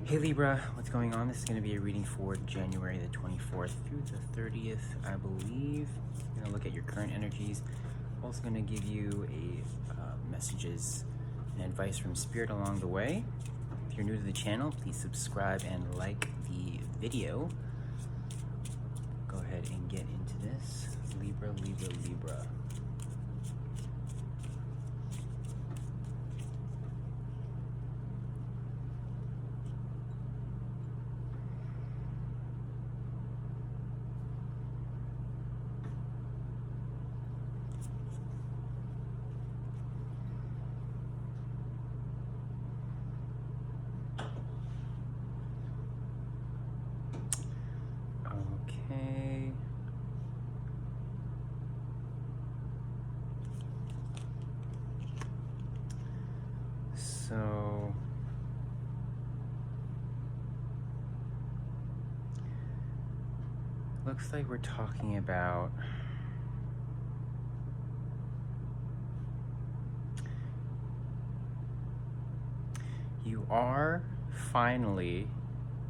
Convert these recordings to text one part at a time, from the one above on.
Hey Libra, what's going on? This is going to be a reading for January the 24th through the 30th, I believe. I'm going to look at your current energies. Also going to give you messages and advice from Spirit along the way. If you're new to the channel, please subscribe and like the video. Go ahead and get into this. Libra, Libra, Libra. Okay. So looks like we're talking about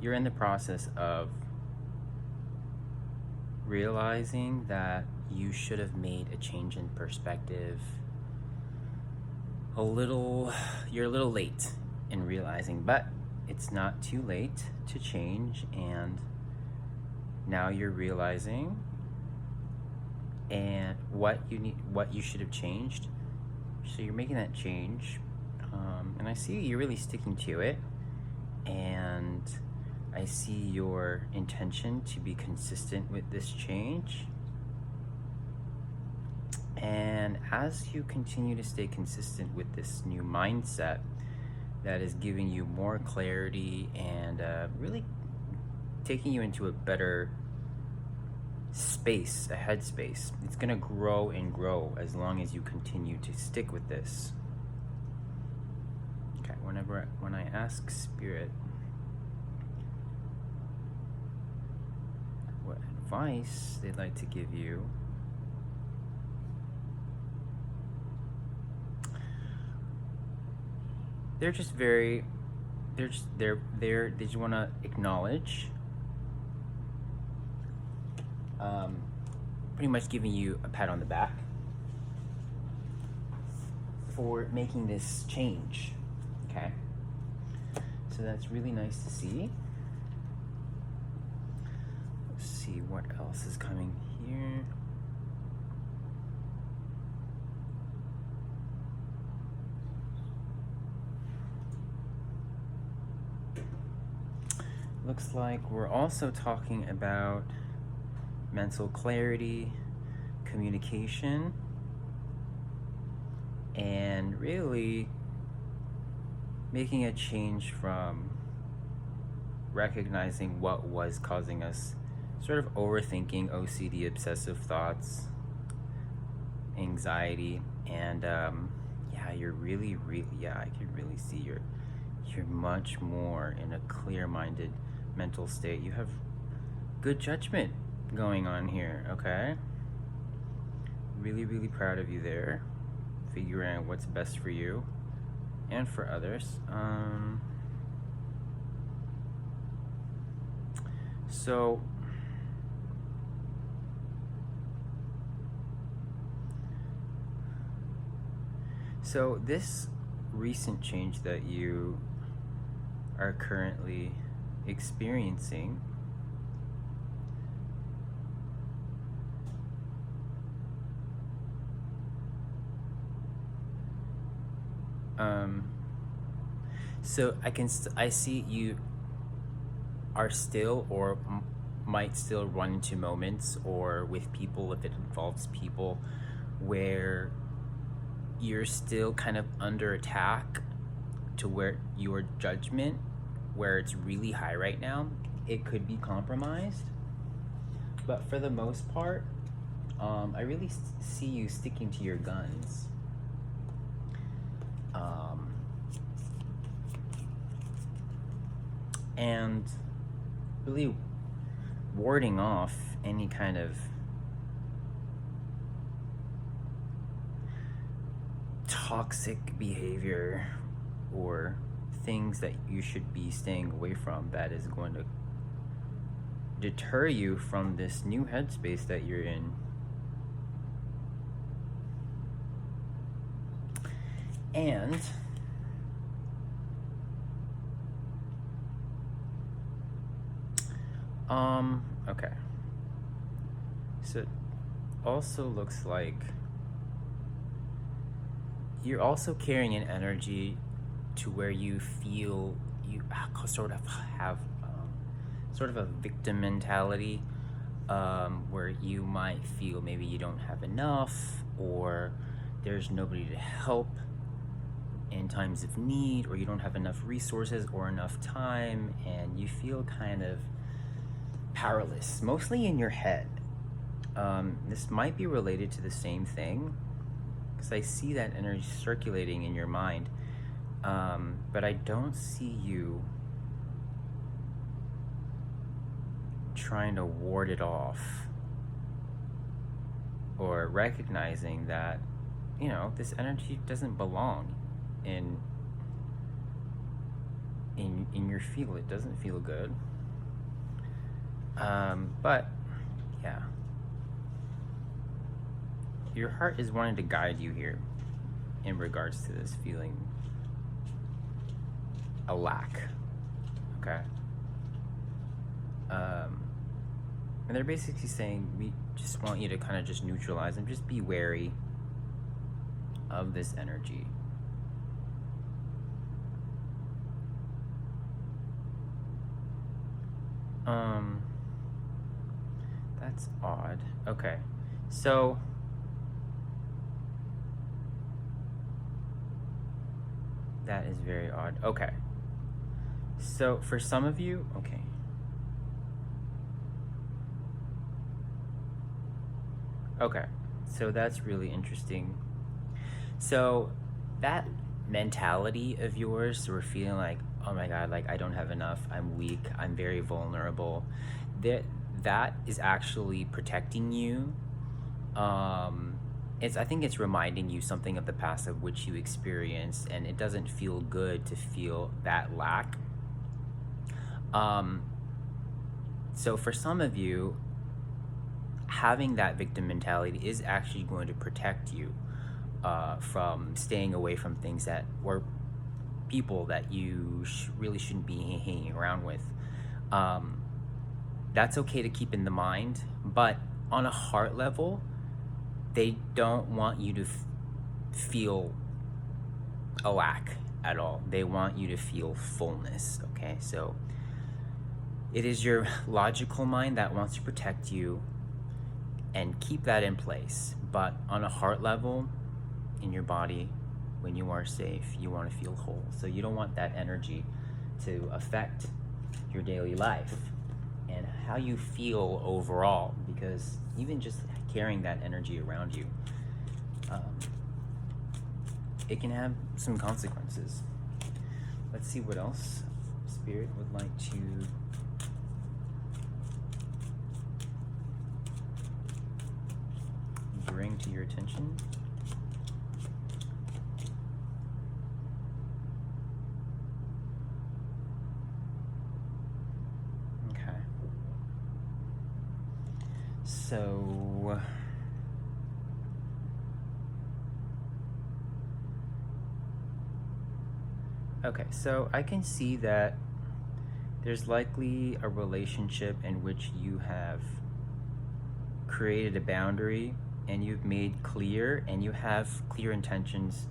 you're in the process of realizing that you should have made a change in perspective. You're a little late in realizing, but it's not too late to change, and now you're realizing and what you should have changed. So you're making that change, and I see you're really sticking to it, and I see your intention to be consistent with this change. And as you continue to stay consistent with this new mindset that is giving you more clarity and really taking you into a better space, a headspace, it's going to grow and grow as long as you continue to stick with this. Okay, when I ask Spirit what advice they'd like to give you, they just want to acknowledge, pretty much giving you a pat on the back for making this change. Okay, so that's really nice to see. Let's see what else is coming here. Looks like we're also talking about mental clarity, communication, and really making a change from recognizing what was causing us sort of overthinking, OCD, obsessive thoughts, anxiety, and yeah, you're really, I can really see you're much more in a clear-minded mental state. You have good judgment going on here, okay? Really proud of you there, figuring out what's best for you and for others. So this recent change that you are currently experiencing, so I see you are still, or might still run into moments, or with people, if it involves people, where you're still kind of under attack to where your judgment, where it's really high right now, it could be compromised. But for the most part, I really see you sticking to your guns. And really warding off any kind of toxic behavior or things that you should be staying away from that is going to deter you from this new headspace that you're in. And okay. So it also looks like you're also carrying an energy to where you feel you sort of have sort of a victim mentality, where you might feel maybe you don't have enough, or there's nobody to help in times of need, or you don't have enough resources or enough time, and you feel kind of powerless, mostly in your head. This might be related to the same thing, because I see that energy circulating in your mind, but I don't see you trying to ward it off, or recognizing that, you know, this energy doesn't belong in your field. It doesn't feel good. But yeah, your heart is wanting to guide you here in regards to this feeling a lack. Okay. And they're basically saying, we just want you to kind of just neutralize and just be wary of this energy. That's odd. Okay. So that is very odd. Okay. So for some of you, okay. Okay. So that's really interesting. So that mentality of yours, we're feeling like, oh my God, like I don't have enough, I'm weak, I'm very vulnerable, that is actually protecting you. I think it's reminding you something of the past of which you experienced, and it doesn't feel good to feel that lack. So for some of you, having that victim mentality is actually going to protect you from staying away from things that, or people that you really shouldn't be hanging around with. That's okay to keep in the mind, but on a heart level, they don't want you to feel a lack at all. They want you to feel fullness, okay? So it is your logical mind that wants to protect you and keep that in place. But on a heart level, in your body, when you are safe, you want to feel whole. So you don't want that energy to affect your daily life and how you feel overall, because even just carrying that energy around you, it can have some consequences. Let's see what else Spirit would like to bring to your attention. Okay. So okay, so I can see that there's likely a relationship in which you have created a boundary and you've made clear, and you have clear intentions,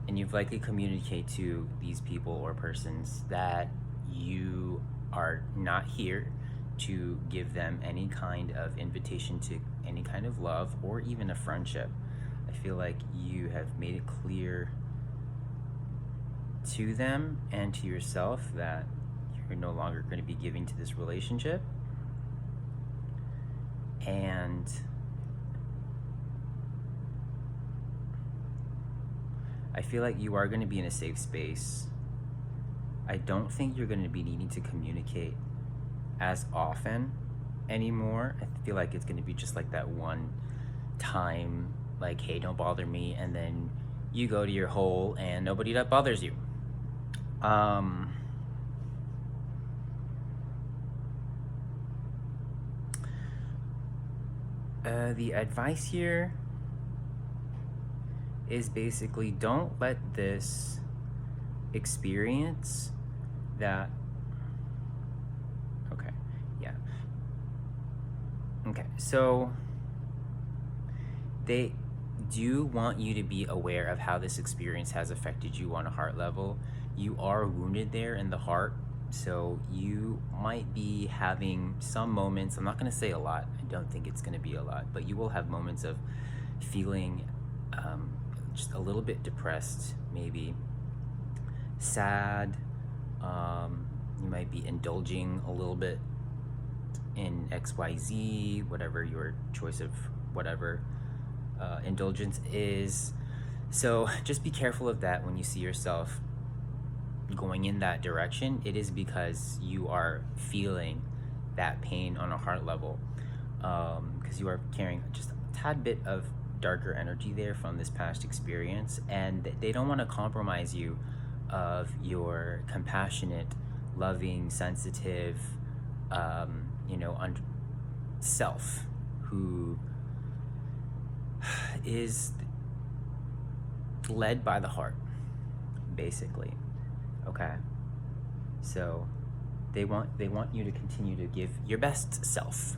and you've likely communicated to these people or persons that you are not here to give them any kind of invitation to any kind of love or even a friendship. I feel like you have made it clear to them and to yourself that you're no longer going to be giving to this relationship. And I feel like you are going to be in a safe space. I don't think you're going to be needing to communicate as often anymore. I feel like it's going to be just like that one time, like, hey, don't bother me, and then you go to your hole and nobody that bothers you. Um, the advice here is basically don't let this experience that. Okay, yeah. Okay, so they do want you to be aware of how this experience has affected you on a heart level. You are wounded there in the heart, so you might be having some moments. I'm not going to say a lot. I don't think it's going to be a lot, but you will have moments of feeling just a little bit depressed, maybe sad. You might be indulging a little bit in XYZ, whatever your choice of whatever indulgence is. So just be careful of that when you see yourself going in that direction. It is because you are feeling that pain on a heart level, because you are carrying just a tad bit of darker energy there from this past experience, and they don't want to compromise you of your compassionate, loving, sensitive, self, who is led by the heart, basically. Okay, so they want you to continue to give your best self.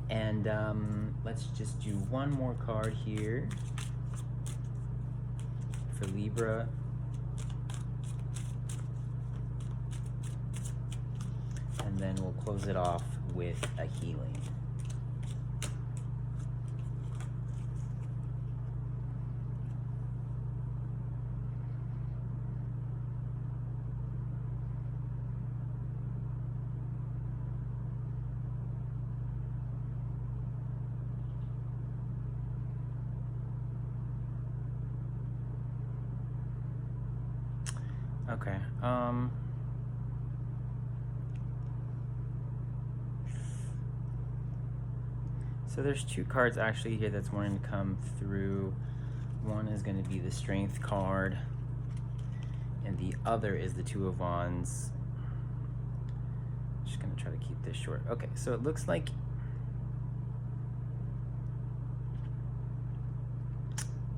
And let's just do one more card here for Libra. And then we'll close it off with a healing. Okay. So there's two cards actually here that's wanting to come through. One is going to be the Strength card, and the other is the Two of Wands. Just going to try to keep this short. Okay, so it looks like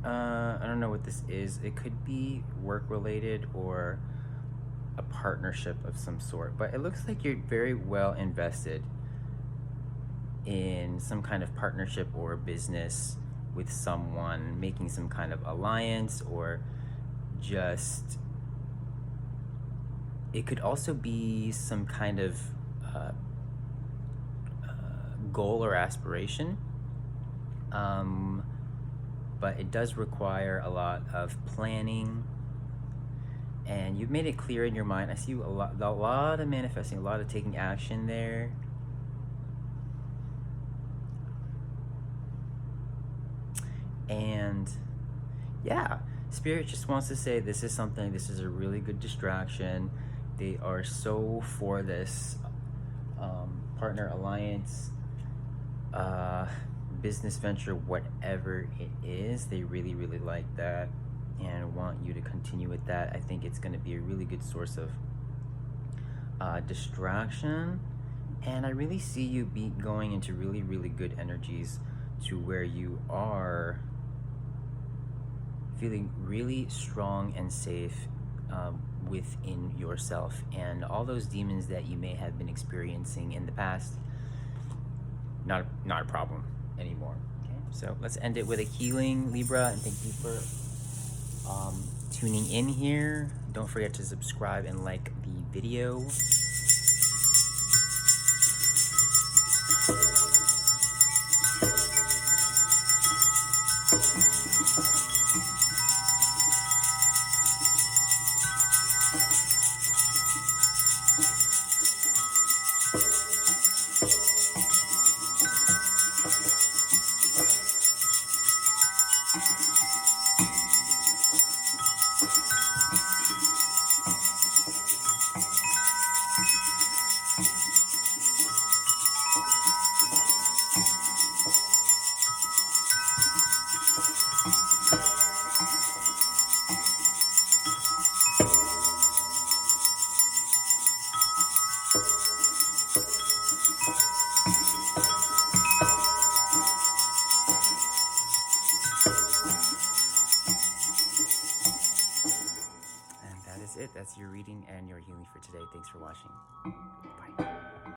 I don't know what this is. It could be work related or a partnership of some sort, but it looks like you're very well invested in some kind of partnership or business with someone, making some kind of alliance, or just it could also be some kind of goal or aspiration, but it does require a lot of planning, and you've made it clear in your mind. I see a lot of manifesting, a lot of taking action there. And yeah, Spirit just wants to say this is a really good distraction. They are so for this partner, alliance, business venture, whatever it is. They really, really like that and want you to continue with that. I think it's going to be a really good source of distraction, and I really see you going into really, really good energies to where you are feeling really strong and safe within yourself, and all those demons that you may have been experiencing in the past, not a problem anymore. Okay, so let's end it with a healing, Libra, and thank you for tuning in here. Don't forget to subscribe and like the video. that's it. That's your reading and your healing for today. Thanks for watching. Bye.